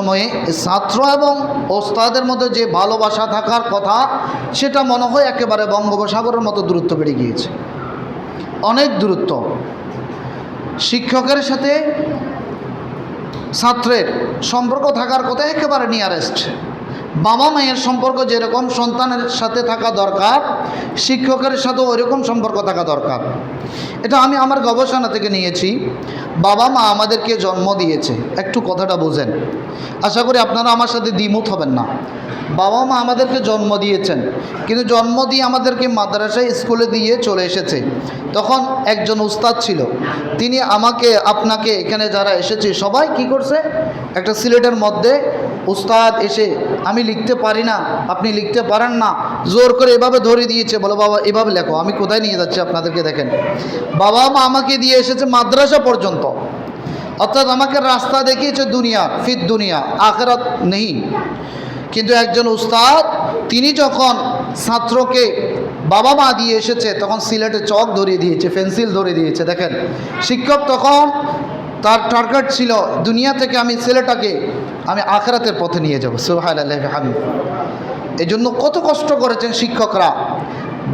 সময়ে ছাত্র এবং ওস্তাদের মধ্যে যে ভালোবাসা থাকার কথা, সেটা মনে হয় একেবারে বঙ্গোপসাগরের মতো দূরত্ব বেড়ে গিয়েছে, অনেক দূরত্ব। শিক্ষকের সাথে ছাত্রের সম্পর্ক থাকার কথা একেবারে নিয়ারেস্ট। বাবা মায়ের সম্পর্ক যেরকম সন্তানের সাথে থাকা দরকার, শিক্ষকের সাথে ওইরকম সম্পর্ক থাকা দরকার। এটা আমি আমার গবেষণা থেকে নিয়েছি। বাবা মা আমাদেরকে জন্ম দিয়েছে, একটু কথাটা বোঝেন, আশা করি আপনারা আমার সাথে দ্বিমত হবেন না। বাবা মা আমাদেরকে জন্ম দিয়েছেন, কিন্তু জন্ম দিয়ে আমাদেরকে মাদ্রাসায় স্কুলে দিয়ে চলে এসেছে। তখন একজন উস্তাদ ছিল, তিনি আমাকে আপনাকে এখানে যারা এসেছি সবাই কি করছে, একটা সিলেটের মধ্যে উস্তাদ এসে আমি লিখতে পারি না, আপনি লিখতে পারেন না, জোর করে এভাবে ধরে দিয়েছে, বলো বাবা এভাবে লেখো। আমি কোথায় নিয়ে যাচ্ছি আপনাদেরকে দেখেন। বাবা মা আমাকে দিয়ে এসেছে মাদ্রাসা পর্যন্ত, অর্থাৎ আমাকে রাস্তা দেখিয়েছে দুনিয়া, ফির দুনিয়া আখিরাত নেই। কিন্তু একজন উস্তাদ তিনি যখন ছাত্রকে বাবা মা দিয়ে এসেছে, তখন সিলেটে চক ধরিয়ে দিয়েছে, পেন্সিল ধরে দিয়েছে। দেখেন, শিক্ষক তখন তার টার্গেট ছিল দুনিয়া থেকে আমি ছেলেটাকে আমি আখিরাতের পথে নিয়ে যাব। সুবহানাল্লাহ হামিদ। এই জন্য কত কষ্ট করেছেন শিক্ষকরা।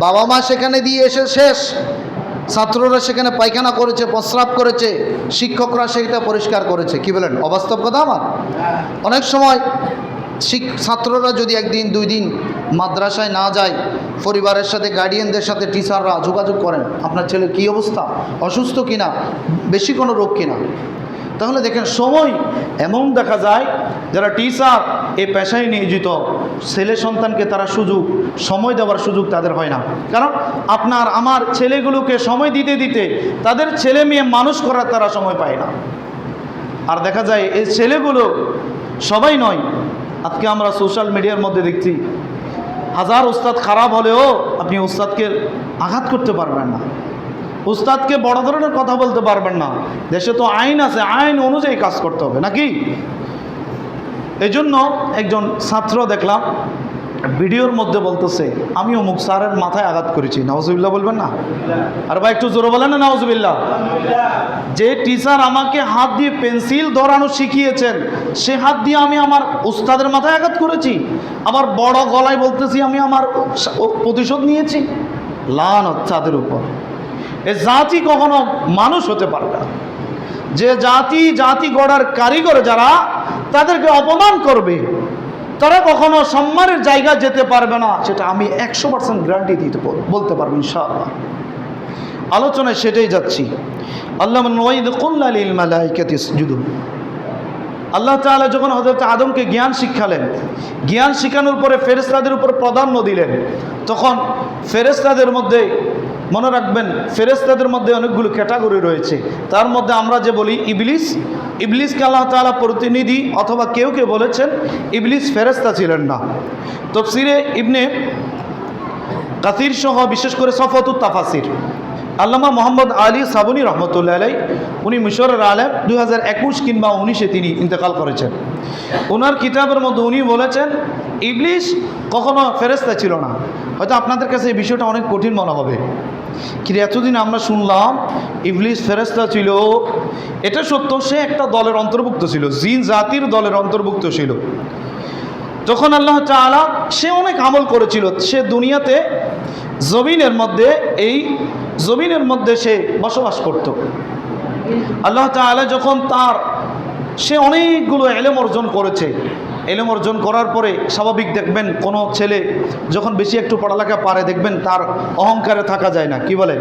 বাবা মা সেখানে দিয়ে এসে শেষ, ছাত্ররা সেখানে পায়খানা করেছে, প্রস্রাব করেছে, শিক্ষকরা সেটা পরিষ্কার করেছে। কি বলেন, অবাস্তব কথা আমার? অনেক সময় ছাত্ররা যদি একদিন দুই দিন মাদ্রাসায় না যায়, পরিবারের সাথে গার্ডিয়ানদের সাথে টিচাররা যোগাযোগ করেন, আপনার ছেলের কী অবস্থা, অসুস্থ কিনা, বেশি কোনো রোগ কিনা, তাহলে দেখেন সময় এমন দেখা যায় যারা টিচার এই পেশায় নিয়োজিত, ছেলে সন্তানকে তারা সময় দেওয়ার সুযোগ তাদের হয় না। কারণ আপনার আমার ছেলেগুলোকে সময় দিতে দিতে তাদের ছেলে মেয়ে মানুষ করার তারা সময় পায় না। আর দেখা যায় এই ছেলেগুলো সবাই নয়, আজকে আমরা সোশ্যাল মিডিয়ার মধ্যে দেখছি হাজার উস্তাদ খারাপ হলেও আপনি উস্তাদকে আঘাত করতে পারবেন না, উস্তাদকে বড় ধরনের কথা বলতে পারবেন না। দেশে তো আইন আছে, আইন অনুযায়ী কাজ করতে হবে নাকি? এই জন্য একজন ছাত্র দেখলাম ভিডিওর মধ্যে বলতেছে, আমি অমুক স্যারের মাথায় আঘাত করেছি। নাউজুবিল্লাহ বলবেন না? আর ভাই একটু জোরে বলেন না নাউজুবিল্লাহ। যে টিচার আমাকে হাত দিয়ে পেন্সিল ধরানো শিখিয়েছেন, সে হাত দিয়ে আমি আমার উস্তাদের মাথায় আঘাত করেছি, আবার বড় গলায় বলতেছি আমি আমার প্রতিশোধ নিয়েছি। লানত তাদের উপর। এ জাতি কখনো মানুষ হতে পারে না। যে জাতি গড়ার কারিগর যারা, তাদেরকে অপমান করবে, তারা কখনো সম্মানের জায়গা যেতে পারবে না, সেটা আমি 100% গ্যারান্টি দিতে বলতে পারবো ইনশাআল্লাহ। আলোচনায় সেটাই যাচ্ছি। আল্লাহ আল্লাহ তাআলা যখন হযরত আদমকে জ্ঞান শিখালেন, জ্ঞান শিখানোর পরে ফেরেশতাদের উপর প্রাধান্য দিলেন, তখন ফেরেশতাদের মধ্যে মনে রাখবেন, ফেরেশতাদের মধ্যে অনেকগুলো ক্যাটাগরি রয়েছে। তার মধ্যে আমরা যে বলি ইবলিসকে আল্লাহ তাআলা প্রতিনিধি অথবা কেউ বলেছেন ইবলিস ফেরেশতা ছিলেন না। তাফসীরে ইবনে কাসির সহ বিশেষ করে সফওয়াতুত তাফাসির আল্লামা মোহাম্মদ আলী সাবুনি রহমতুল্লাহ আলাই, উনি মিশরের আলেম, 2021 কিংবা 19-এ তিনি ইন্তেকাল করেছেন। ওনার কিতাবের মধ্যে উনি বলেছেন ইবলিস কখনো ফেরেশতা ছিল না। হয়তো আপনাদের কাছে এই বিষয়টা অনেক কঠিন মনে হবে, কিন্তু এতদিন আমরা শুনলাম ইবলিস ফেরেশতা ছিল, এটা সত্য। সে একটা দলের অন্তর্ভুক্ত ছিল, জিন জাতির দলের অন্তর্ভুক্ত ছিল। তখন আল্লাহ তাআলা, সে অনেক আমল করেছিল, সে দুনিয়াতে জমিনের মধ্যে সে বসবাস করত। আল্লাহ তাআলা যখন সে অনেকগুলো ইলম অর্জন করেছে, ইলম অর্জন করার পরে স্বাভাবিক দেখবেন কোনো ছেলে যখন বেশি একটু পড়ালেখা পারে, দেখবেন তার অহংকারে থাকা যায় না। কি বলেন?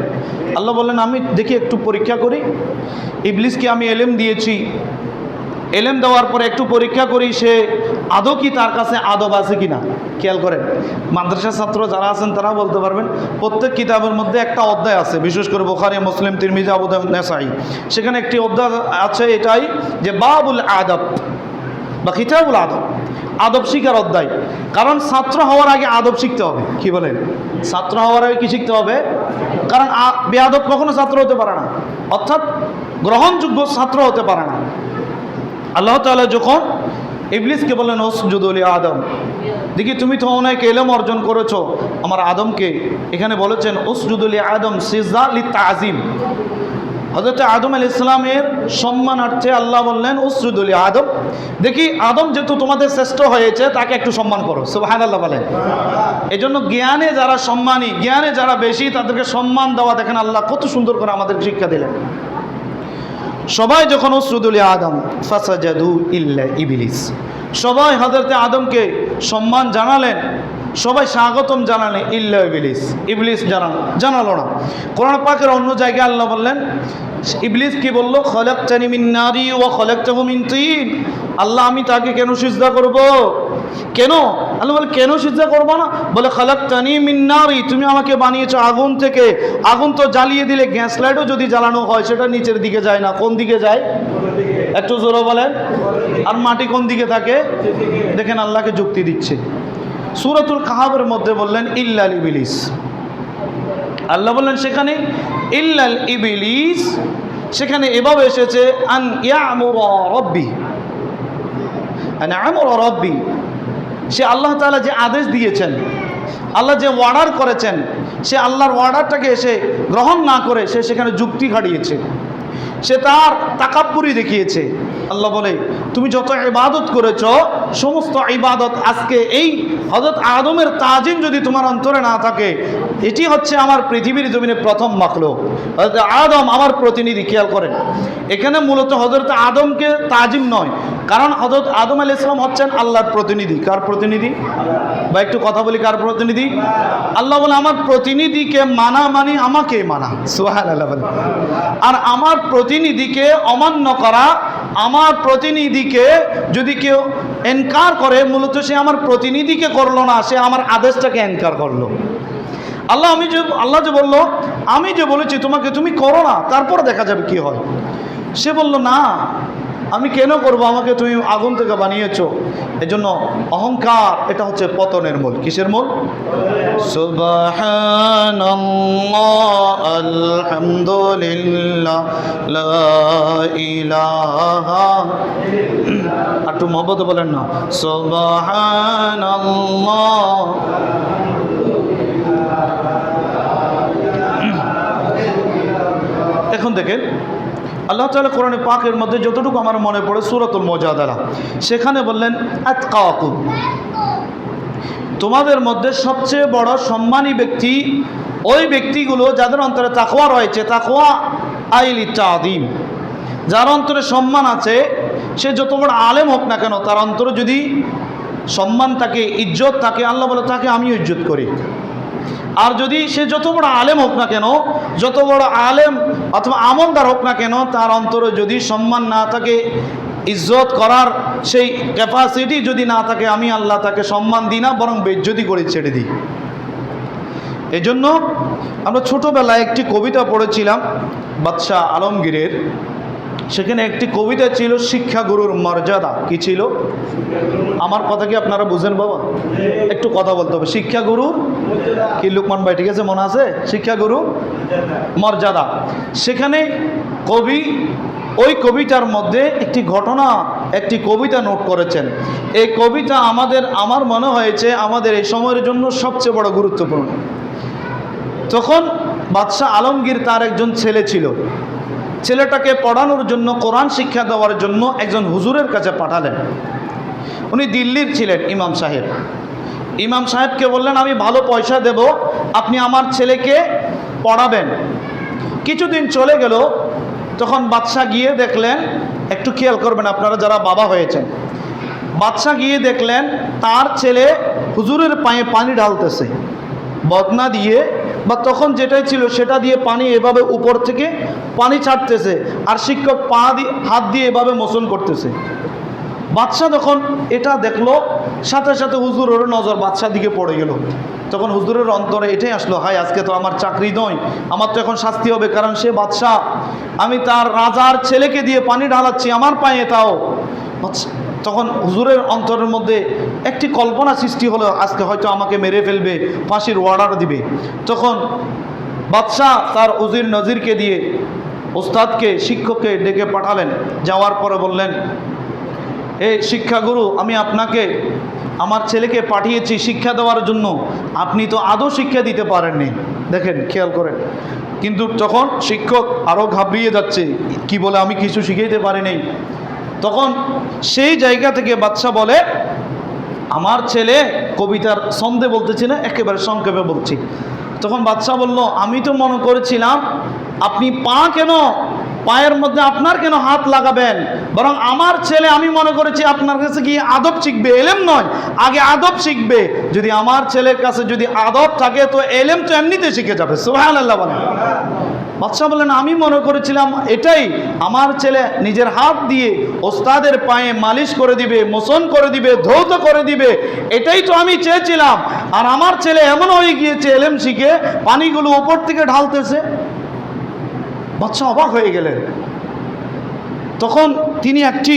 আল্লাহ বললেন আমি দেখি একটু পরীক্ষা করি, ইবলিসকে আমি ইলম দিয়েছি, এলেম দেওয়ার পরে একটু পরীক্ষা করি সে আদৌ কি তার কাছে আদব আছে কিনা। খেয়াল করেন, মাদ্রাসা ছাত্র যারা আছেন তারা বলতে পারবেন, প্রত্যেক কিতাবের মধ্যে একটা অধ্যায় আছে, বিশেষ করে বুখারী, মুসলিম, তিরমিজি, আবু দাউদ, নাসাঈ, সেখানে একটি অধ্যায় আছে এটাই যে বাবুল আদব বা কিতাবুল আদব, আদব শিখার অধ্যায়। কারণ ছাত্র হওয়ার আগে আদব শিখতে হবে। কি বলেন? ছাত্র হওয়ার আগে কি শিখতে হবে? কারণ বেয়াদব কখনো ছাত্র হতে পারে না, অর্থাৎ গ্রহণযোগ্য ছাত্র হতে পারে না। আল্লাহ তাআলা যখন ইবলিসকে বললেন উসজুদু লি আদম, দেখি তুমি তো অনেক ইলম অর্জন করেছো, আমার আদমকে, এখানে বলেছেন উসজুদু লি আদম সিজদা লি তাজিম, হযরত আদম আলাইহিস সালামের সম্মানার্থে আল্লাহ বললেন উসজুদুলি আদম, দেখি আদম যেহেতু তোমাদের শ্রেষ্ঠ হয়েছে তাকে একটু সম্মান করো। সুবহানাল্লাহ বলেন। এজন্য জ্ঞানে যারা সম্মানী, জ্ঞানে যারা বেশি তাদেরকে সম্মান দেওয়া, দেখেন আল্লাহ কত সুন্দর করে আমাদের শিক্ষা দিলেন। সবাই যখন উসজুদুলি আদম ফাসাজাদু ইল্লা ইবলিস, সবাই হযরত আদমকে সম্মান জানালেন, সবাই স্বাগতম জানালেন, ইল্লা ইবলিস, ইবলিস জানালো না। কোরআন পাকের অন্য জায়গায় আল্লাহ বললেন, ইবলিস কি বলল? খলাকতানি মিন নারি ওয়া খলাকতাহু মিন তিন। আল্লাহ আমি তাকে কেন সিজদা করব? কেন? আল্লাহ বলে কেন সিজদা করব না? বলে খলাকতানি মিন নারি, তুমি আমাকে বানিয়েছো আগুন থেকে। আগুন তো জ্বালিয়ে দিলে গ্যাস লাইটও যদি জ্বালানো হয় সেটা নিচের দিকে যায় না, কোন দিকে যায়? একটু জোরে বলেন। আর মাটি কোন দিকে থাকে? দেখেন আল্লাহকে যুক্তি দিচ্ছে। সূরাতুল কাহাফের মধ্যে বললেন ইল্লাল ইবলিস, আল্লাহ বললেন সেখানে ইল্লাল ইবলিস, সেখানে এভাবে এসেছে আন ইয়ামুরা রাব্বি, আন আমরা রাব্বি, সে আল্লাহ তাআলা যে আদেশ দিয়েছেন, আল্লাহ যে অর্ডার করেছেন, সে আল্লাহর অর্ডারটাকে এসে গ্রহণ না করে সে সেখানে যুক্তি খাটিয়েছে, সে তার তাকাব্বুরি দেখিয়েছে। আল্লাহ বলে তুমি যত ইবাদত করেছ সমস্ত ইবাদত আজকে এই হযরত আদমের তাজিম যদি তোমার অন্তরে না থাকে, এটি হচ্ছে আমার পৃথিবীর জমিনে প্রথম মাখলুক হযরত আদম, আমার প্রতিনিধি। খেয়াল করেন, এখানে মূলত হযরত আদমকে তাজিম নয়, কারণ হযরত আদম আলাইহিস সালাম হচ্ছেন আল্লাহর প্রতিনিধি। কার প্রতিনিধি? বা একটু কথা বলি, কার প্রতিনিধি? আল্লাহ বলে আমার প্রতিনিধিকে মানা মানে আমাকে মানা। সুবহানাল্লাহ বলে। আর আমার প্রতিনিধিকে অমান্য করা, আমার প্রতিনিধিকে যদি কেউ এনকার করে, মূলত সে আমার প্রতিনিধিকে করলো না, সে আমার আদেশটাকে এনকার করলো। আল্লাহ যে বললো আমি যে বলেছি তোমাকে তুমি করো না, তারপরে দেখা যাবে কি হয়। সে বলল না আমি কেন করব, আমাকে তুমি আগুন থেকে বানিয়েছো। এজন্য অহংকার এটা হচ্ছে পতনের মূল। কিসের মূল? সুবহানাল্লাহ আলহামদুলিল্লাহ লা ইলাহা, একটু মহব্বত বলেন না, সুবহানাল্লাহ। এখন দেখেন আল্লাহ তাআলা কোরআনে পাকের মধ্যে যতটুকু আমার মনে পড়ে সূরাতুল মুজাদালা, সেখানে বললেন আতকাকুম, তোমাদের মধ্যে সবচেয়ে বড় সম্মানী ব্যক্তি ওই ব্যক্তিগুলো যাদের অন্তরে তাকওয়া রয়েছে। তাকওয়া আইলি তাযীম, যার অন্তরে সম্মান আছে, সে যত বড় আলেম হোক না কেন, তার অন্তরে যদি সম্মান থাকে, ইজ্জত থাকে, আল্লাহ বলে তাকে আমিও ইজ্জত করি। আর যদি সে যত বড় আলেম হোক না কেন, যত বড় আলেম অথবা আমলদার হোক না কেন, তার অন্তরে যদি সম্মান না থাকে, ইজ্জত করার সেই ক্যাপাসিটি যদি না থাকে, আমি আল্লাহ তাকে সম্মান দিই না, বরং বেইজ্জতি করে ছেড়ে দিই। এজন্য আমরা ছোটোবেলায় একটি কবিতা পড়েছিলাম বাদশাহ আলমগীরের, সেখানে একটি কবিতা ছিল শিক্ষাগুরুর মর্যাদা। কি ছিল? আমার কথা কি আপনারা বুঝেন বাবা? একটু কথা বলতে হবে। শিক্ষাগুরুর কি, লুকমান ভাই ঠিক আছে, মনে আছে? শিক্ষাগুরুর মর্যাদা। সেখানে কবি ওই কবিতার মধ্যে একটি ঘটনা, একটি কবিতা নোট করেছেন। এই কবিতা আমার মনে হয়েছে আমাদের এই সময়ের জন্য সবচেয়ে বড় গুরুত্বপূর্ণ। তখন বাদশাহ আলমগীর তার একজন ছেলে ছিল, ছেলেটাকে পড়ানোর জন্য, কোরআন শিক্ষা দেওয়ার জন্য একজন হুজুরের কাছে পাঠালেন। উনি দিল্লির ছিলেন ইমাম সাহেব। ইমাম সাহেবকে বললেন আমি ভালো পয়সা দেব, আপনি আমার ছেলেকে পড়াবেন। কিছুদিন চলে গেল, তখন বাদশাহ গিয়ে দেখলেন, একটু খেয়াল করবেন আপনারা যারা বাবা হয়েছেন, বাদশাহ গিয়ে দেখলেন তার ছেলে হুজুরের পায়ে পানি ঢালতেছে, বদনা দিয়ে বা তখন যেটাই ছিল সেটা দিয়ে পানি এভাবে উপর থেকে পানি ছাড়তেছে, আর শিক্ষক হাত দিয়ে এভাবে মোচন করতেছে। বাদশাহ যখন এটা দেখলো, সাথে সাথে হুজুরের নজর বাদশার দিকে পড়ে গেল। তখন হুজুরের অন্তরে এটাই আসলো, হায় আজকে তো আমার চাকরি নয়, আমার তো এখন শাস্তি হবে, কারণ সে বাদশাহ, আমি তার রাজার ছেলেকে দিয়ে পানি ঢালাচ্ছি আমার পায়ে। তাও তখন হুজুরের অন্তরের মধ্যে একটি কল্পনা সৃষ্টি হলো, আজকে হয়তো আমাকে মেরে ফেলবে, ফাঁসির অর্ডার দিবে। তখন বাদশাহ তার উজির নজিরকে দিয়ে ওস্তাদকে, শিক্ষককে ডেকে পাঠালেন। যাওয়ার পরে বললেন, এই শিক্ষাগুরু, আমি আপনাকে আমার ছেলেকে পাঠিয়েছি শিক্ষা দেওয়ার জন্য, আপনি তো আদৌ শিক্ষা দিতে পারেননি। দেখেন, খেয়াল করেন। কিন্তু তখন শিক্ষক আরও ঘাবড়িয়ে যাচ্ছে, কি বলে আমি কিছু শিখাইতে পারিনি। তখন সেই জায়গা থেকে বাদশা বলে, আমার ছেলে কবিতার ছন্দে বলতেছি না, একেবারে সংক্ষেপে বলছি। তখন বাদশা বলল, আমি তো মনে করেছিলাম আপনি পায়ের মধ্যে আপনার কেন হাত লাগাবেন, বরং আমার ছেলে আমি মনে করেছি আপনার কাছে গিয়ে আদব শিখবে, এলেম নয়, আগে আদব শিখবে। যদি আমার ছেলের কাছে যদি আদব থাকে তো এলেম তো এমনিতে শিখে যাবে। সুবহানাল্লাহ বলেন। বাদশা বলেন, আমি মনে করেছিলাম এটাই, আমার ছেলে নিজের হাত দিয়ে ওস্তাদের পায়ে মালিশ করে দিবে, মোচন করে দিবে, ধৌত করে দিবে, এটাই তো আমি চেয়েছিলাম। আর আমার ছেলে এমন হয়ে গিয়েছে, এলেম শিখে পানিগুলো উপর থেকে ঢালতেছে। বাদশা অবাক হয়ে গেলেন। তখন তিনি একটি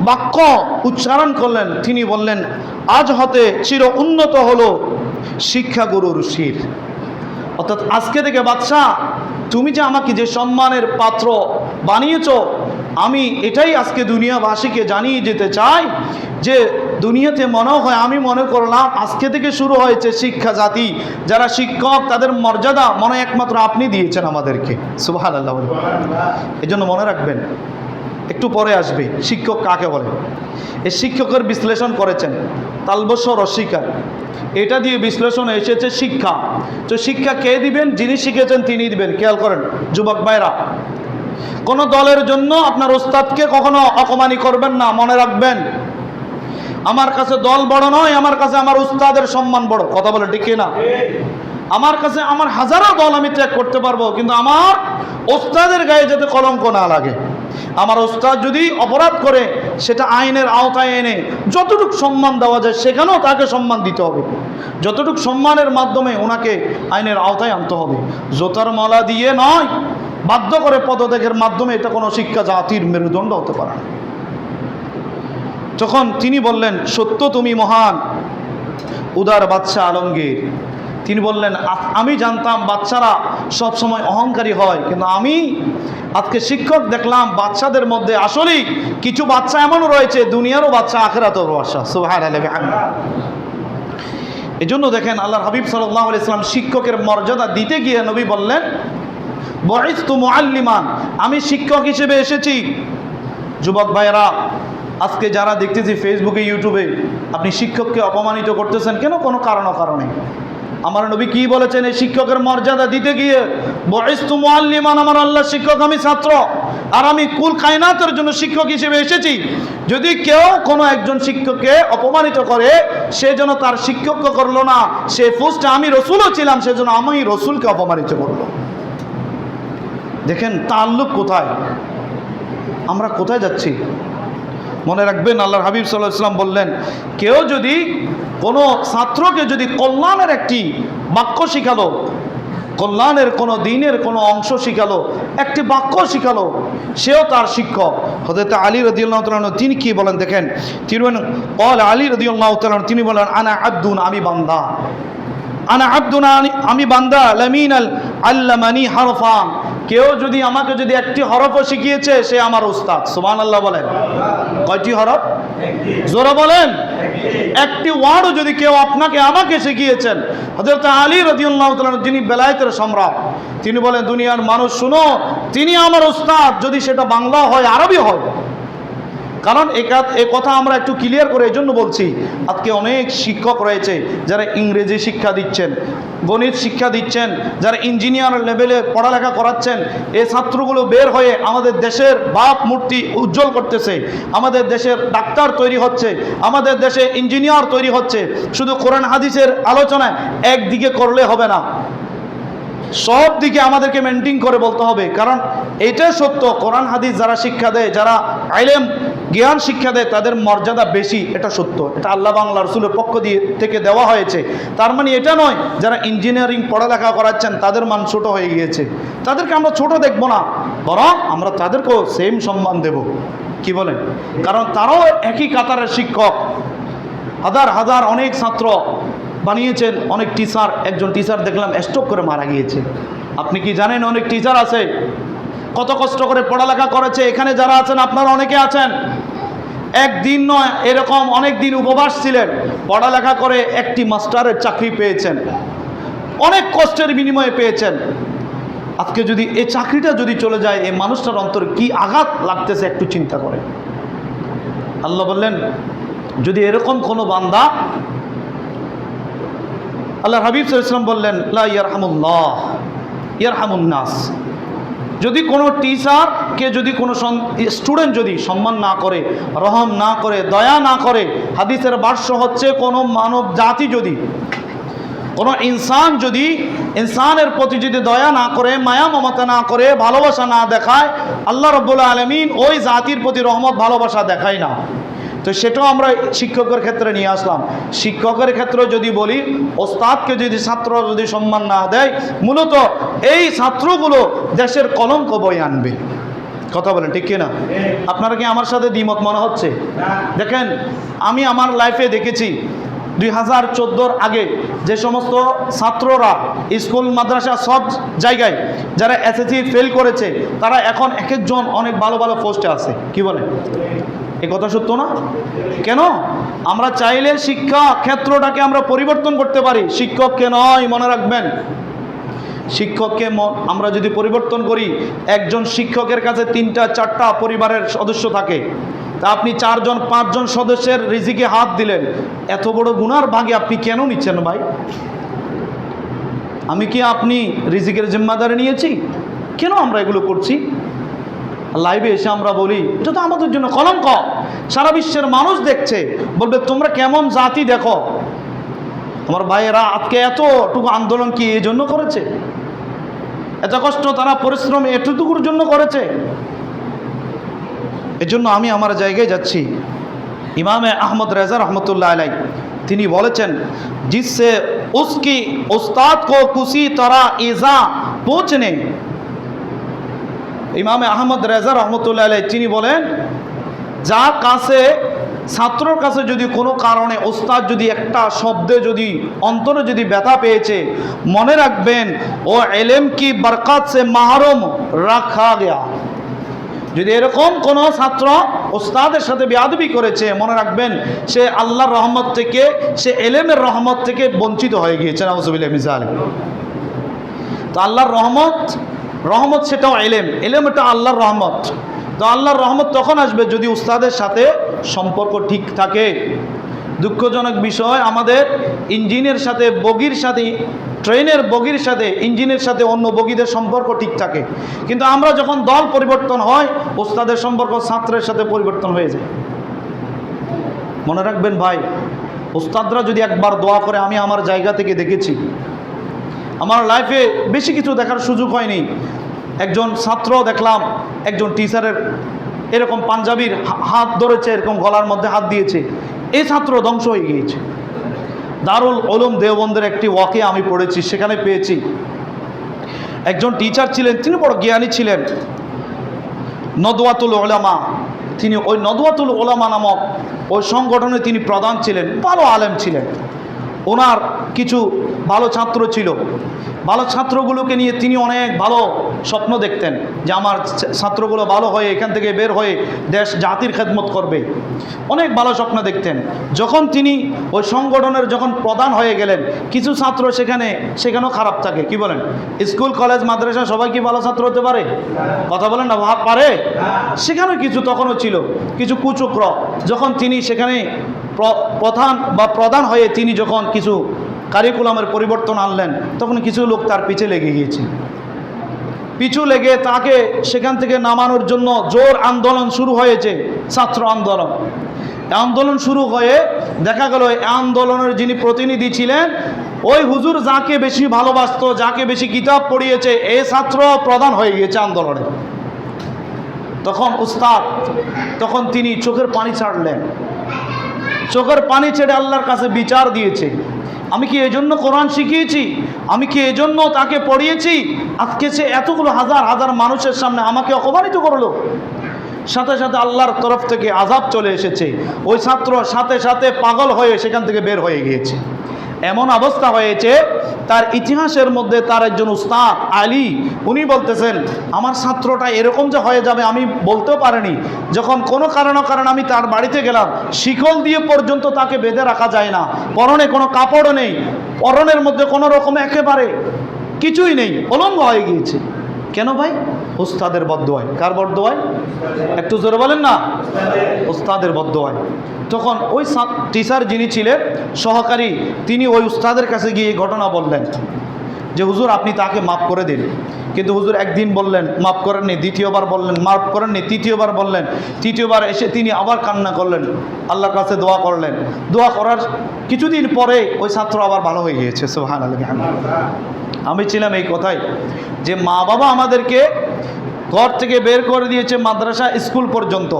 বাক্য উচ্চারণ করলেন। তিনি বললেন, আজ হতে চির উন্নত হলো শিক্ষাগুরুর শির। অর্থাৎ আজকে থেকে বাদশা, তুমি যে আমাকে যে সম্মানের পাত্র বানিয়েছ, আমি এটাই আজকে দুনিয়াবাসীকে জানিয়ে যেতে চাই যে দুনিয়াতে মনে হয়, আমি মনে করলাম আজকে থেকে শুরু হয়েছে শিক্ষা জাতি, যারা শিক্ষক তাদের মর্যাদা মনে একমাত্র আপনি দিয়েছেন আমাদেরকে। সুবহানাল্লাহ। এই জন্য মনে রাখবেন, একটু পরে আসবে শিক্ষক কাকে বলে। এই শিক্ষকের বিশ্লেষণ করেছেন তালবস্য রসিকার, এটা দিয়ে বিশ্লেষণ এসেছে শিক্ষা। তো শিক্ষা কে দিবেন? যিনি শিখেছেন তিনি দিবেন। খেয়াল করেন যুবক ভাইরা, কোনো দলের জন্য আপনার ওস্তাদকে কখনো অপমানি করবেন না। মনে রাখবেন, আমার কাছে দল বড় নয়, আমার কাছে আমার উস্তাদের সম্মান বড়। কথা বলে ঠিক না? আমার কাছে আমার হাজারো দল আমি ত্যাগ করতে পারবো, কিন্তু আমার ওস্তাদের গায়ে যাতে কলঙ্ক না লাগে। আমার ওস্তাদ যদি অপরাধ করে সেটা আইনের আওতায় এনে যতটুকু সম্মান দেওয়া যায় সেখানেও তাকে সম্মান দিতে হবে। যতটুকু সম্মানের মাধ্যমে ওনাকে আইনের আওতায় আনতে হবে। জোতার মালা দিয়ে নয়, বাধ্য করে পদত্যাগের মাধ্যমে এটা কোনো শিক্ষা জাতির মেরুদণ্ড হতে পারে না। তখন তিনি বললেন, সত্য তুমি মহান উদার বাদশা আলমগীর। তিনি বললেন, আমি জানতাম বাচ্চারা সব সময় অহংকারী হয়, কিন্তু আমি আজকে শিক্ষক দেখলাম বাচ্চাদের মধ্যে আসলেই কিছু বাচ্চা এমন রয়েছে, দুনিয়ারও বাচ্চা আখিরাতেরও বাচ্চা। সুবহানাল্লাহ। এই জন্য দেখেন, আল্লাহর হাবিব সাল্লাল্লাহু আলাইহি ওয়াসাল্লাম শিক্ষকের মর্যাদা দিতে গিয়ে নবী বললেন, বুইসতু মুআল্লিমান, আমি শিক্ষক হিসেবে এসেছি। যুবক ভাইয়েরা, আজকে যারা দেখতেছি ফেসবুকে, ইউটিউবে, আপনি শিক্ষককে অপমানিত করতেছেন কেন? কোনো কারণে। আমার নবী কি বলেছেন এই শিক্ষকের মর্যাদা দিতে গিয়ে? বুইসতু মুআল্লিমান, আমার আল্লাহ শিক্ষক, আমি ছাত্র, আর আমি কুল কায়নাতের জন্য শিক্ষক হিসেবে এসেছি। যদি কেউ কোনো একজন শিক্ষককে অপমানিত করে, সে যেন তার শিক্ষককে করলো না, সে পোস্টে আমি রসুলও ছিলাম, সেজন্য আমি রসুলকে অপমানিত করলো। দেখেন তাল্লুক কোথায়, আমরা কোথায় যাচ্ছি। মনে রাখবেন, আল্লাহর হাবিব সাল্লাল্লাহু আলাইহি ওয়াসাল্লাম বললেন, কেউ যদি কোনো ছাত্রকে যদি কল্যাণের একটি বাক্য শিখালো, কল্যাণের কোনো দিনের কোনো অংশ শিখালো, একটি বাক্য শিখালো, সেও তার শিক্ষক। হযরত আলী রাদিয়াল্লাহু তাআলা আনহু তিনি কি বলেন দেখেন, তিনি বলেন, আলী রাদিয়াল্লাহু তাআলা আনহু তিনি বলেন, আনা আব্দুন, আমি বান্দা, আনা আব্দুন, আমি বান্দা, লামিনাল আল্লামানি হারফান, কেউ যদি আমাকে যদি একটি হরফও শিখিয়েছে সে আমার উস্তাদ। সুবহানাল্লাহ বলেন। কয়টি হরফ? জোরে বলেন। একটি ওয়ার্ডও যদি কেউ আপনাকে আমাকে শিখিয়েছেন। হযরত আলী রাদিয়াল্লাহু তাআলা যিনি বেলায়েতের সম্রাট, তিনি বলেন, দুনিয়ার মানুষ শুনো, তিনি আমার উস্তাদ, যদি সেটা বাংলা হয়, আরবি হয়। কারণ এ কথা আমরা একটু ক্লিয়ার করে এই জন্য বলছি, আজকে অনেক শিক্ষক রয়েছে যারা ইংরেজি শিক্ষা দিচ্ছেন, গণিত শিক্ষা দিচ্ছেন, যারা ইঞ্জিনিয়ার লেভেলে পড়ালেখা করাচ্ছেন। এই ছাত্রগুলো বের হয়ে আমাদের দেশের বাপ মূর্তি উজ্জ্বল করতেছে, আমাদের দেশের ডাক্তার তৈরি হচ্ছে, আমাদের দেশে ইঞ্জিনিয়ার তৈরি হচ্ছে। শুধু কোরআন হাদিসের আলোচনায় একদিকে করলে হবে না, সব দিকে আমাদেরকে মেনটেন করে বলতে হবে। কারণ এটা সত্য, কোরআন হাদিস যারা শিক্ষা দেয়, যারা ইলম জ্ঞান শিক্ষা দেয়, তাদের মর্যাদা বেশি, এটা সত্য। এটা আল্লাহ বাংলা রসুলের পক্ষ থেকে দেওয়া হয়েছে। তার মানে এটা নয় যারা ইঞ্জিনিয়ারিং পড়ালেখা করাচ্ছেন তাদের মান ছোট হয়ে গিয়েছে, তাদেরকে আমরা ছোট দেখব না, বরং আমরা তাদেরকেও সেম সম্মান দেব। কি বলেন? কারণ তারাও একই কাতারের শিক্ষক। হাজার হাজার অনেক ছাত্র বানিয়েছেন, অনেক টিচার, একজন টিচার দেখলাম স্ট্রোক করে মারা গিয়েছে। আপনি কি জানেন অনেক টিচার আছে কত কষ্ট করে পড়ালেখা করেছে? এখানে যারা আছেন আপনারা অনেকে আছেন, একদিন নয়, এরকম অনেক দিন উপবাস ছিলেন, পড়ালেখা করে একটি মাস্টারের চাকরি পেয়েছেন, অনেক কষ্টের বিনিময়ে পেয়েছেন। আজকে যদি এই চাকরিটা যদি চলে যায়, এই মানুষটার অন্তরে কি আঘাত লাগতেছে একটু চিন্তা করে। আল্লাহ বললেন, যদি এরকম কোনো বান্দা, আল্লাহ হাবিব সাল্লাল্লাহু আলাইহি ওয়াসাল্লাম বললেন, লা ইয়ারহামুল্লাহ ইয়ারহামুন নাস। যদি কোনো টিচারকে যদি কোনো স্টুডেন্ট যদি সম্মান না করে, রহম না করে, দয়া না করে, হাদিসের ভাষ্য হচ্ছে কোনো মানব জাতি যদি, কোনো ইনসান যদি ইনসানের প্রতি যদি দয়া না করে, মায়া মমতা না করে, ভালোবাসা না দেখায়, আল্লাহ রাব্বুল আলামিন ওই জাতির প্রতি রহমত ভালোবাসা দেখায় না। তো সেটাও আমরা শিক্ষকের ক্ষেত্রে নিয়ে আসলাম। শিক্ষকের ক্ষেত্রে যদি বলি, ওস্তাদকে যদি ছাত্র যদি সম্মান না দেয়, মূলত এই ছাত্রগুলো দেশের কলঙ্ক বয়ে আনবে। কথা বলেন ঠিক কিনা? আপনারা কি আমার সাথে দ্বিমত মনে হচ্ছে? দেখেন, আমি আমার লাইফে দেখেছি 2014 আগে যে সমস্ত ছাত্ররা স্কুল মাদ্রাসা সব জায়গায় যারা এসএসসি ফেল করেছে, তারা এখন এক একজন অনেক ভালো ভালো পোস্টে আছে। কি বলেন? এ কথা সত্য না? কেন? আমরা চাইলে শিক্ষা ক্ষেত্রটাকে আমরা পরিবর্তন করতে পারি, শিক্ষককে নয়। মনে রাখবেন, শিক্ষককে আমরা যদি পরিবর্তন করি, একজন শিক্ষকের কাছে 3টা 4টা পরিবারের সদস্য থাকে, তা আপনি 4 জন 5 জন সদস্যের রিজিকে হাত দিলেন, এত বড় গুনার ভাগে আপনি কেন নিচ্ছেন ভাই? আমি কি আপনি রিজিকের জিম্মাদারি নিয়েছি? কেন আমরা এগুলো করছি? লাইভে এসে আমরা বলি, এটা তো আমাদের জন্য কলঙ্ক। সারা বিশ্বের মানুষ দেখছে, বলবে তোমরা কেমন জাতি দেখো। আমার ভাইয়েরা আজকে এতটুকু আন্দোলন কি এই জন্য করেছে? এত কষ্ট তারা পরিশ্রম এতটুকুর জন্য করেছে? এজন্য আমি আমার জায়গায় যাচ্ছি। ইমামে আহমদ রেজা রহমতুল্লাহ আলাইহি তিনি বলেছেন, জিসসে উসকি উস্তাদ কো কুসি তরা ইজা পৌঁছনে। ইমামে আহমদ রেজা রহমতুল্লাহ আলাইহি তিনি বলেন, যার কাছে ছাত্রর কাছে যদি কোনো কারণে ওস্তাদ যদি একটা শব্দে যদি অন্তরে যদি ব্যথা পেয়েছে, মনে রাখবেন ও ইলম কি বরকত সে মাহরুম রাখা গয়া। যদি এরকম কোনো ছাত্র ওস্তাদের সাথে বেয়াদবি করেছে, মনে রাখবেন সে আল্লাহর রহমত থেকে, সে ইলমের রহমত থেকে বঞ্চিত হয়ে গিয়েছে। নাউযুবিল্লাহি মিন যালিক। তো আল্লাহর রহমত সেটাও ইলম, এটা আল্লাহর রহমত। তো আল্লাহর রহমত তখন আসবে যদি উস্তাদের সাথে সম্পর্ক ঠিক থাকে। দুঃখজনক বিষয়, আমাদের ইঞ্জিনের সাথে বগির সাথে, ট্রেনের বগির সাথে ইঞ্জিনের সাথে অন্য বগিদের সম্পর্ক ঠিক থাকে, কিন্তু আমরা যখন দল পরিবর্তন হয়, উস্তাদের সম্পর্ক ছাত্রের সাথে পরিবর্তন হয়ে যায়। মনে রাখবেন ভাই, উস্তাদরা যদি একবার দোয়া করে, আমি আমার জায়গা থেকে দেখেছি, আমার লাইফে বেশি কিছু দেখার সুযোগ হয়নি। একজন ছাত্র দেখলাম, একজন টিচারের এরকম পাঞ্জাবির হাত ধরেছে, এরকম গলার মধ্যে হাত দিয়েছে, এই ছাত্র ধ্বংস হয়ে গিয়েছে। দারুল উলুম দেওবন্দের একটি ওয়াকে আমি পড়েছি, সেখানে পেয়েছি একজন টিচার ছিলেন, তিনি বড় জ্ঞানী ছিলেন, নদওয়াতুল উলামা। তিনি ওই নদওয়াতুল উলামা নামক ওই সংগঠনে তিনি প্রধান ছিলেন, ভালো আলেম ছিলেন। ওনার কিছু ভালো ছাত্র ছিল, ভালো ছাত্রগুলোকে নিয়ে তিনি অনেক ভালো স্বপ্ন দেখতেন যে আমার ছাত্রগুলো ভালো হয়ে এখান থেকে বের হয়ে দেশ জাতির খেদমত করবে, অনেক ভালো স্বপ্ন দেখতেন। যখন তিনি ওই সংগঠনের যখন প্রধান হয়ে গেলেন, কিছু ছাত্র সেখানেও খারাপ থাকে। কি বলেন? স্কুল কলেজ মাদ্রাসা সবাই কি ভালো ছাত্র হতে পারে? কথা বলেন না, পারে? সেখানেও কিছু তখনও ছিল কিছু কুচক্র। যখন তিনি সেখানে প্রধান হয়ে তিনি যখন কিছু কারিকুলামের পরিবর্তন আনলেন, তখন কিছু লোক তার পিছে লেগে গিয়েছে। পিছু লেগে তাকে সেখান থেকে নামানোর জন্য জোর আন্দোলন শুরু হয়েছে, ছাত্র আন্দোলন। আন্দোলন শুরু হয়ে দেখা গেল এই আন্দোলনের যিনি প্রতিনিধি ছিলেন, ওই হুজুর যাকে বেশি ভালোবাসতো, যাকে বেশি কিতাব পড়িয়েছে, এই ছাত্র প্রধান হয়ে গিয়েছে আন্দোলনে। তখন উস্তাদ তিনি চোখের পানি ছাড়লেন, চোখের পানি ছেড়ে আল্লাহর কাছে বিচার দিয়েছে, আমি কি এই জন্য কোরআন শিখিয়েছি? আমি কি এই জন্য তাকে পড়িয়েছি? আজকে সে এতগুলো হাজার হাজার মানুষের সামনে আমাকে অপমানিত করলো। সাথে সাথে আল্লাহর তরফ থেকে আযাব চলে এসেছে। ওই ছাত্র সাথে সাথে পাগল হয়ে সেখান থেকে বের হয়ে গিয়েছে। এমন অবস্থা হয়েছে, তার ইতিহাসের মধ্যে তার একজন উস্তাদ আলী, উনি বলতেছেন আমার ছাত্রটা এরকম যে হয়ে যাবে আমি বলতেও পারিনি। যখন কোনো কারণ আমি তার বাড়িতে গেলাম, শিকল দিয়ে পর্যন্ত তাকে বেঁধে রাখা যায় না, পরনে কোনো কাপড়ও নেই, পরনের মধ্যে কোনো রকম একেবারে কিছুই নেই, অলঙ্গ হয়ে গিয়েছে। কেন ভাই? উস্তাদের বদদোয়ায়। কার বদদোয়ায়? একটু জোরে বলেন না। উস্তাদের বদদোয়ায়। তখন ওই টিচার যিনি ছিলেন সহকারী, তিনি ওই উস্তাদের কাছে গিয়ে এই ঘটনা বললেন যে হুজুর আপনি তাকে মাফ করে দিন। কিন্তু হুজুর একদিন বললেন মাফ করেননি, দ্বিতীয়বার বললেন মাফ করেননি, তৃতীয়বার বললেন, তৃতীয়বার এসে তিনি আবার কান্না করলেন, আল্লাহর কাছে দোয়া করলেন। দোয়া করার কিছুদিন পরে ওই ছাত্র আবার ভালো হয়ে গিয়েছে। সুবহানাল্লাহ। আমি ছিলাম এই কথাই যে মা বাবা আমাদেরকে ঘর থেকে বের করে দিয়েছে মাদ্রাসা স্কুল পর্যন্ত।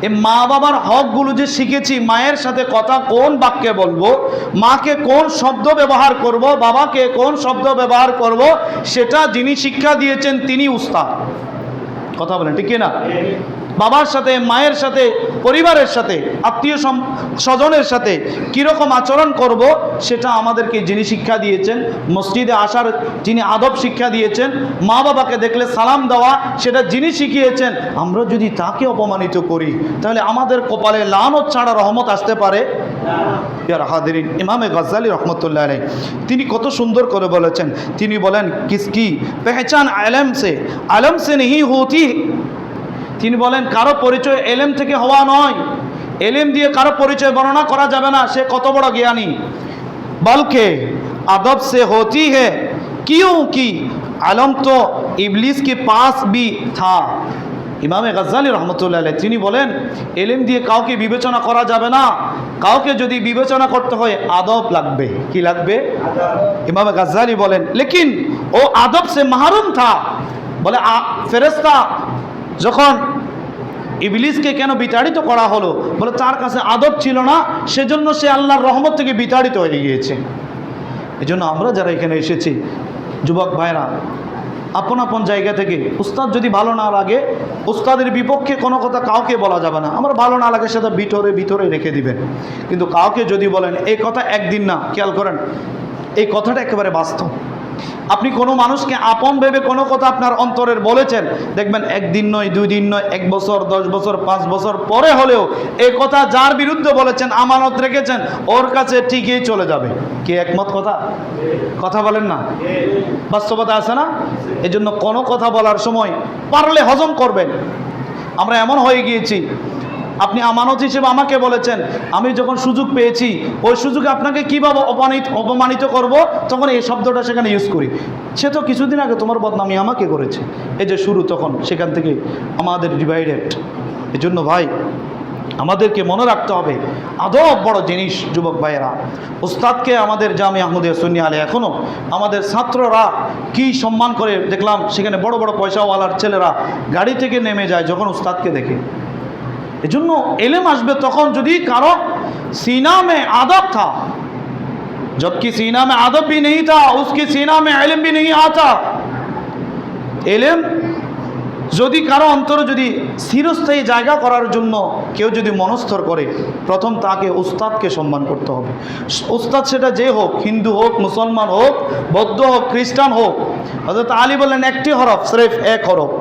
এই মা বাবার হকগুলো যে শিখেছি, মায়ের সাথে কথা কোন বাক্যে বলবো, মাকে কোন শব্দ ব্যবহার করব, বাবাকে কোন শব্দ ব্যবহার করব, সেটা যিনি শিক্ষা দিয়েছেন তিনি উস্তাদ। কথা বলেন ঠিক না? বাবার সাথে, মায়ের সাথে, পরিবারের সাথে, আত্মীয় স্বজনের সাথে কীরকম আচরণ করব, সেটা আমাদেরকে যিনি শিক্ষা দিয়েছেন, মসজিদে আসার যিনি আদব শিক্ষা দিয়েছেন, মা বাবাকে দেখলে সালাম দেওয়া, সেটা যিনি শিখিয়েছেন, আমরা যদি তাকে অপমানিত করি তাহলে আমাদের কপালে লানত ছাড়া রহমত আসতে পারে? হাদিরিন, ইমামে গজ্জালি রহমতুল্লাহ আলাইহি তিনি কত সুন্দর করে বলেছেন। তিনি বলেন কিসকি পেহচান আলম সে নেহি হতি। তিনি বলেন কারো পরিচয় এলেম থেকে হওয়া নয়, এলেম দিয়ে কারো পরিচয় বর্ণনা করা যাবে না সে কত বড় জ্ঞানী, বলকে আদব সে হতি হে क्योंकि आलम तो इबलिस के पास भी था। ইমামে গজ্জালি রহমতুল্লাহ আলাইহি তিনি বলেন এলেম দিয়ে কাউকে বিবেচনা করা যাবে না, কাউকে যদি বিবেচনা করতে হয় আদব লাগবে। কি লাগবে? ইমামে গজ্জালি বলেন লেকিন ও আদব সে মাহরুম থা। বলে ফেরেশতা যখন ইবলিসকে কেন বিতাড়িত করা হলো? বলে তার কাছে আদব ছিল না, সেজন্য সে আল্লাহর রহমত থেকে বিতাড়িত হয়ে গিয়েছে। এজন্য আমরা যারা এখানে এসেছি যুবক ভাইরা, আপন আপন জায়গা থেকে উস্তাদ যদি ভালো না লাগে, উস্তাদের বিপক্ষে কোনো কথা কাউকে বলা যাবে না। আমার ভালো না লাগে সেটা ভিতরে রেখে দিবেন, কিন্তু কাউকে যদি বলেন এই কথা একদিন না, খেয়াল করেন এই কথাটা একেবারে বাস্তব। আপনি কোনো মানুষকে আপন ভেবে কোনো কথা আপনার অন্তরের বলেছেন, দেখবেন একদিন নয়, 2 দিন নয়, 1 বছর, 10 বছর, 5 বছর পরে হলেও এই কথা যার বিরুদ্ধে বলেছেন, আমানত রেখেছেন, ওর কাছে ঠিকই চলে যাবে। কি একমত? কথা বলেন না? বাস্তবতা আছে না? এই জন্য কোনো কথা বলার সময় পারলে হজম করবেন। আমরা এমন হয়ে গিয়েছি, আপনি আমানত হিসেবে আমাকে বলেছেন, আমি যখন সুযোগ পেয়েছি ওই সুযোগে আপনাকে কীভাবে অপমানিত করব, তখন এই শব্দটা সেখানে ইউজ করি। সে তো কিছুদিন আগে তোমার বদনামি আমাকে করেছে। এই যে শুরু, তখন সেখান থেকে আমাদের ডিভাইডেড। এই জন্য ভাই আমাদেরকে মনে রাখতে হবে আদব বড় জিনিস। যুবক ভাইয়েরা, উস্তাদকে আমাদের জামিয়া আহমদিয়া সুন্নিয়া আলিয়া এখনও আমাদের ছাত্ররা কি সম্মান করে দেখলাম, সেখানে বড় বড় পয়সাওয়ালার ছেলেরা গাড়ি থেকে নেমে যায় যখন উস্তাদকে দেখে। এজন্য এলেম আসবে তখন যদি কারো सीना में आदब था, जबकि सीना में आदब भी नहीं था, उसकी सीना में इल्म भी नहीं आता। এলেম যদি কারো অন্তরে যদি চিরস্থায়ী জায়গা করার জন্য কেউ যদি মনস্থর করে, প্রথম তাকে উস্তাদকে সম্মান করতে হবে। উস্তাদ সেটা যে হোক, হিন্দু হোক, মুসলমান হোক, বৌদ্ধ হোক, খ্রিস্টান হোক। হযরত আলী বললেন একটি হরফ, সির্ফ এক হরফ,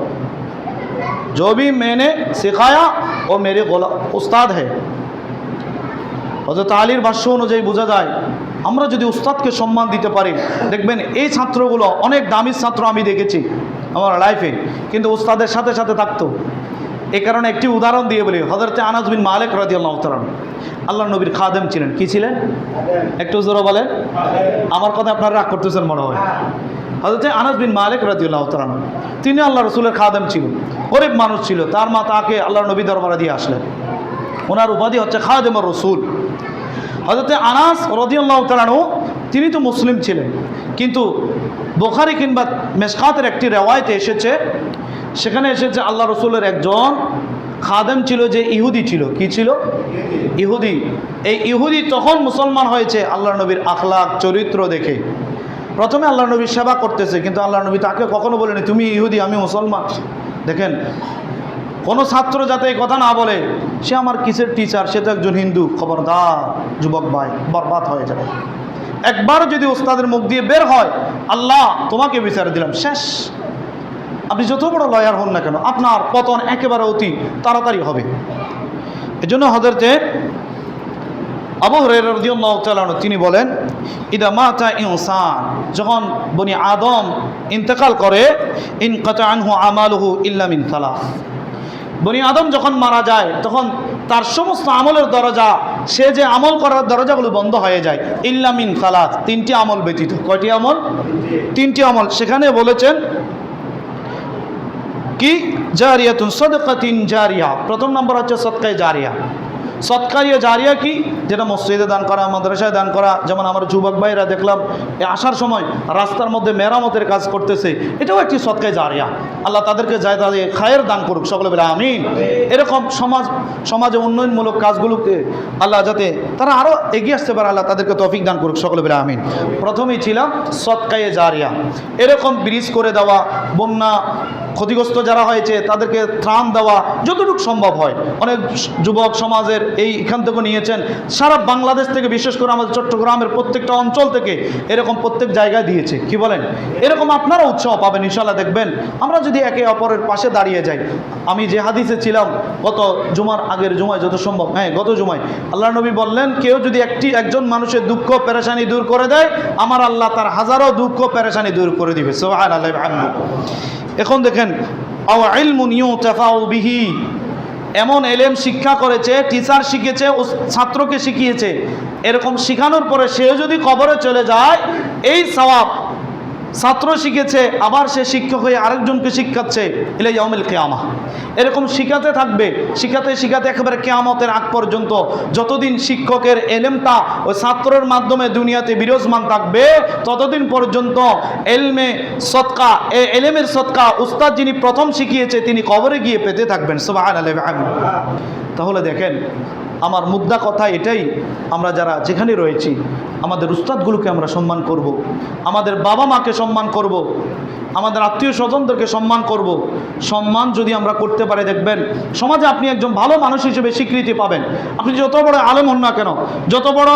जो भी मैंने सिखाया वो मेरे उस्ताद है। হযরত আলীর ভাষ্য অনুযায়ী বোঝা যায় আমরা যদি উস্তাদকে সম্মান দিতে পারি, দেখবেন এই ছাত্রগুলো অনেক দামি ছাত্র আমি দেখেছি আমার লাইফে, কিন্তু উস্তাদের সাথে সাথে থাকতো। এই কারণে একটি উদাহরণ দিয়ে বলি, হযরত আনাস বিন মালিক রাদিয়াল্লাহু তাআলা আল্লাহর নবীর খাদেম ছিলেন। কি ছিলেন? একটু জোরে বলেন। আমার কথা আপনারা রাগ করতেছেন মনে হয়। হযরত আনাস বিন মালিক রাদিয়াল্লাহু তাআলা তিনি আল্লাহ রসুলের খাদেম ছিল, গরিব মানুষ ছিল। তার মা তাকে আল্লাহর নবী দরবারে দিয়ে আসলেন। ওনার উপাধি হচ্ছে খাদেমুর রসুল। হযরত আনাস রাদিয়াল্লাহু তাআলা তিনি তো মুসলিম ছিলেন, কিন্তু বুখারী কিংবা মিশকাতের একটি রিওয়ায়াতে এসেছে, সেখানে এসেছে আল্লাহ রসুলের একজন খাদেম ছিল যে ইহুদি ছিল। কি ছিল? ইহুদি। এই ইহুদি তখন মুসলমান হয়েছে আল্লাহর নবীর আখলাক চরিত্র দেখে। প্রথমে আল্লাহ নবীর সেবা করতেছে, কিন্তু আল্লাহ নবী তাকে কখনো বলেনি তুমি ইহুদি আমি মুসলমান। দেখেন, কোনো ছাত্র যাতে এই কথা না বলে সে আমার কিসের টিচার, সে তো একজন হিন্দু, খবরদার যুবক ভাই, বরবাদ হয়ে যাবে। একবার যদি ওস্তাদের মুখ দিয়ে বের হয়, আল্লাহ তোমাকে বিচার দিলাম, শেষ। আপনি যত বড় লয়ার হন না কেন, আপনার পতন একেবারে অতি তাড়াতাড়ি হবে। এজন্য হযরতে আবু হুরায়রা রাদিয়াল্লাহু তাআলা আনহু তিনি বলেন, ইদা মাতা ইনসান, যখন বনি আদম ইন্তেকাল করে, ইনকাতা আনহু আমালুহু ইল্লা মিন সালাস, বনি আদম যখন মারা যায় তখন তার সমস্ত আমলের দরজা, সে যে আমল করার দরজাগুলো বন্ধ হয়ে যায়, ইল্লা মিন সালাস, তিনটি আমল ব্যতীত। কয়টি আমল? তিনটি আমল। সেখানে বলেছেন কি, জারিয়াতুন সাদাকাতিন জারিয়া, প্রথম নম্বর হচ্ছে সদকায়ে জারিয়া। সদকায়ে জারিয়া কি? যেটা মসজিদে দান করা, মাদ্রাসায় দান করা। যেমন আমার যুবক ভাইরা দেখলাম আসার সময় রাস্তার মধ্যে মেরামতের কাজ করতেছে, এটাও একটি সদকায়ে জারিয়া। আল্লাহ তাদেরকে যায় তাদের খায়ের দান করুক, সকলে বলে আমিন। এরকম সমাজে উন্নয়নমূলক কাজগুলোকে আল্লাহ যাতে তারা আরও এগিয়ে আসতে পারে, আল্লাহ তাদেরকে তৌফিক দান করুক, সকলে বলে আমিন। প্রথমেই ছিলাম সদকায়ে জারিয়া, এরকম ব্রিজ করে দেওয়া, বন্যা ক্ষতিগ্রস্ত যারা হয়েছে তাদেরকে ত্রাণ দেওয়া, যতটুকু সম্ভব হয়। অনেক যুবক সমাজের এখান থেকে নিয়েছেন, সারা বাংলাদেশ থেকে, বিশেষ করে আমাদের চট্টগ্রামের প্রত্যেকটা অঞ্চল থেকে এরকম প্রত্যেক জায়গায় দিয়েছে। কি বলেন? এরকম আপনারা উৎসাহ পাবেন ইনশাআল্লাহ। দেখবেন আমরা যদি একে অপরের পাশে দাঁড়িয়ে যাই। আমি যে হাদিসে ছিলাম গত জুমার আগের জুমায় যত সম্ভব, গত জুমায় আল্লাহ নবী বললেন, কেউ যদি একজন মানুষের দুঃখ পেরেশানি দূর করে দেয়, আমার আল্লাহ তার হাজারো দুঃখ পেরেশানি দূর করে দিবে। সুবহানাল্লাহ ওয়া বিহামদিহি। এখন দেখেন, আও ইলমুন ইউতাফাউ বিহি, এমন এলেম শিক্ষা করেছে, টিচার শিখেছে, ও ছাত্রকে শিখিয়েছে, এরকম শিখানোর পরে সেও যদি কবরে চলে যায়, এই সওয়াব ছাত্র শিখেছে, আবার সে শিক্ষক হয়ে আরেকজনকে শিখাচ্ছে, ইলা ইয়াউমিল কিয়ামাহ। এরকম শিখাতে থাকবে, শিখাতে শিখাতে একেবারে কিয়ামতের আগ পর্যন্ত, যতদিন শিক্ষকের এলেমটা ওই ছাত্রের মাধ্যমে দুনিয়াতে বিরাজমান থাকবে, ততদিন পর্যন্ত এলেমের সদকা উস্তাদ যিনি প্রথম শিখিয়েছে তিনি কবরে গিয়ে পেতে থাকবেন। সুবহানাল্লাহ। তাহলে দেখেন, আমার মুদ্রা কথা এটাই, আমরা যারা যেখানে রয়েছি আমাদের উস্তাদগুলোকে আমরা সম্মান করব, আমাদের বাবা মাকে সম্মান করব, আমাদের আত্মীয় স্বজনদেরকে সম্মান করব। সম্মান যদি আমরা করতে পারি, দেখবেন সমাজে আপনি একজন ভালো মানুষ হিসেবে স্বীকৃতি পাবেন। আপনি যত বড় আলেম হন না কেন, যত বড়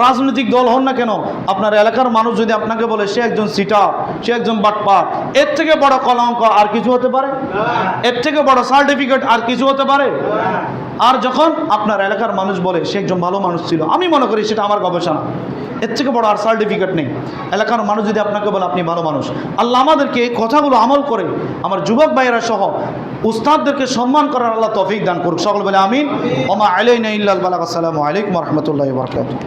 রাজনৈতিক দল হন না কেন, আপনার এলাকার মানুষ যদি আপনাকে বলে সে একজন সিটার, সে একজন বাটপার, এর থেকে বড় কলঙ্ক আর কিছু হতে পারে? এর থেকে বড় সার্টিফিকেট আর কিছু হতে পারে? আর যখন আপনার এলাকার মানুষ বলে সে একজন ভালো মানুষ ছিল, আমি মনে করি সেটা আমার গবেষণা, এর থেকে বড় আর সার্টিফিকেট নেই। এলাকার মানুষ যদি আপনাকে বলে আপনি ভালো মানুষ, আল্লাহ আমাদেরকে এই কথাগুলো আমল করে আমার যুবক ভাইয়েরা সহ উস্তাদদেরকে সম্মান করার আল্লাহ তৌফিক দান করুক, সকল বলে আমিন। ওমা আলাইনা ইল্লাল বালাগ। আসসালামু আলাইকুম ওয়া রাহমাতুল্লাহি ওয়া বারাকাতুহু।